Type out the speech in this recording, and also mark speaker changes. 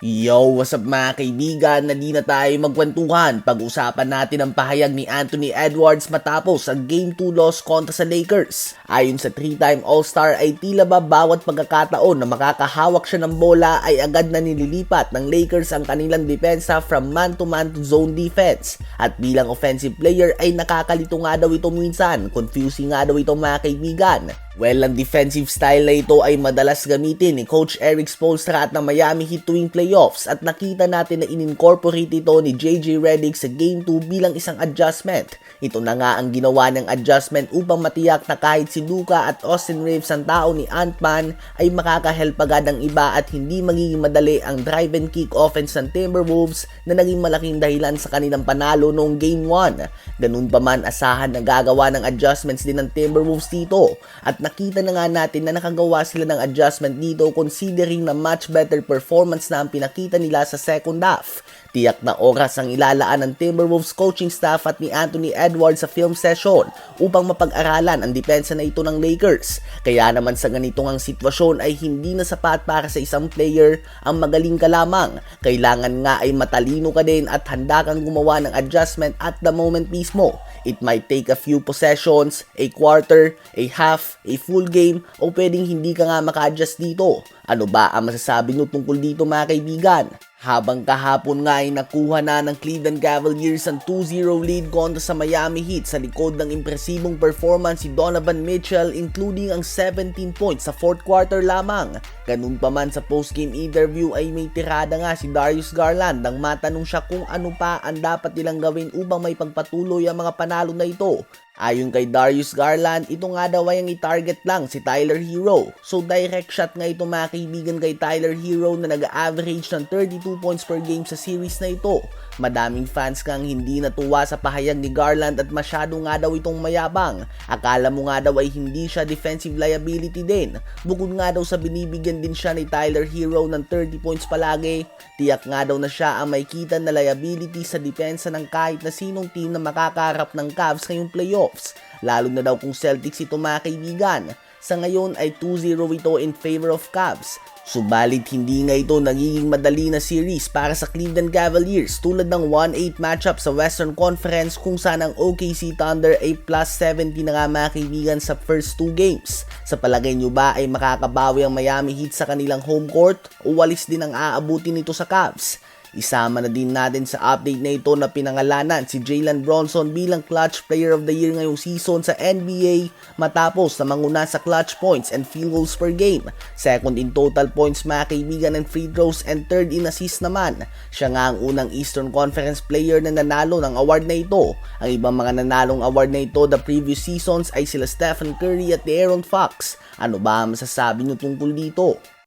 Speaker 1: Yo, what's up mga kaibigan? Na di na tayo magkwentuhan. Pag-usapan natin ang pahayag ni Anthony Edwards matapos ang Game 2 loss kontra sa Lakers. Ayon sa 3-time All-Star ay tila ba bawat pagkakataon na makakahawak siya ng bola ay agad na nililipat ng Lakers ang kanilang depensa from man-to-man to zone defense. At bilang offensive player ay nakakalito nga daw ito minsan. Confusing nga daw ito mga kaibigan. Well, ang defensive style na ito ay madalas gamitin ni Coach Erik Spoelstra at ng Miami Heat tuwing playoffs at nakita natin na in-incorporate ito ni JJ Redick sa Game 2 bilang isang adjustment. Ito na nga ang ginawa ng adjustment upang matiyak na kahit si Luka at Austin Reeves ang tao ni Ant-Man ay makakahelp agad ang iba at hindi magiging madali ang drive and kick offense ng Timberwolves na naging malaking dahilan sa kanilang panalo noong Game 1. Ganun pa man, asahan na gagawa ng adjustments din ng Timberwolves dito at nakita na nga natin na nakagawa sila ng adjustment dito considering na much better performance na ang pinakita nila sa second half. Tiyak na oras ang ilalaan ng Timberwolves coaching staff at ni Anthony Edwards sa film session upang mapag-aralan ang depensa na ito ng Lakers. Kaya naman sa ganitong ang sitwasyon ay hindi na sapat para sa isang player ang magaling ka lamang. Kailangan nga ay matalino ka din at handa kang gumawa ng adjustment at the moment mismo. It might take a few possessions, a quarter, a half, a full game, o pwedeng hindi ka nga maka-adjust dito. Ano ba ang masasabi nyo tungkol dito mga kaibigan? Habang kahapon nga ay nakuha na ng Cleveland Cavaliers ang 2-0 lead kontra sa Miami Heat sa likod ng impresibong performance si Donovan Mitchell including ang 17 points sa fourth quarter lamang. Ganun pa man sa post-game interview ay may tirada nga si Darius Garland nang matanong siya kung ano pa ang dapat nilang gawin upang may pagpatuloy ang mga panalo na ito. Ayon kay Darius Garland, ito nga daw ay ang i-target lang si Tyler Hero. So direct shot nga ito mga kaibigan kay Tyler Hero na nag-average ng 32 points per game sa series na ito. Madaming fans kang hindi natuwa sa pahayag ni Garland at masyado nga daw itong mayabang. Akala mo nga daw ay hindi siya defensive liability din. Bukod nga daw sa binibigyan din siya ni Tyler Hero ng 30 points palagi, tiyak nga daw na siya ang may kita na liability sa depensa ng kahit na sinong team na makakaharap ng Cavs ngayong playoffs. Lalo na daw kung Celtics ito mga kaibigan. Sa ngayon ay 2-0 ito in favor of Cavs. Subalit hindi nga ito nagiging madali na series para sa Cleveland Cavaliers tulad ng 1-8 matchup sa Western Conference kung saan ang OKC Thunder ay plus 70 na nga mga kaibigan sa first 2 games. Sa palagay nyo ba ay makakabawi ang Miami Heat sa kanilang home court o walis din ang aabutin nito sa Cavs? Isama na din natin sa update na ito na pinangalanan si Jalen Bronson bilang Clutch Player of the Year ngayong season sa NBA matapos na manguna sa clutch points and field goals per game. Second in total points mga kaibigan and free throws and third in assists naman. Siya nga ang unang Eastern Conference player na nanalo ng award na ito. Ang ibang mga nanalong award na ito the previous seasons ay sila Stephen Curry at De'Aaron Fox. Ano ba ang masasabi nyo tungkol dito?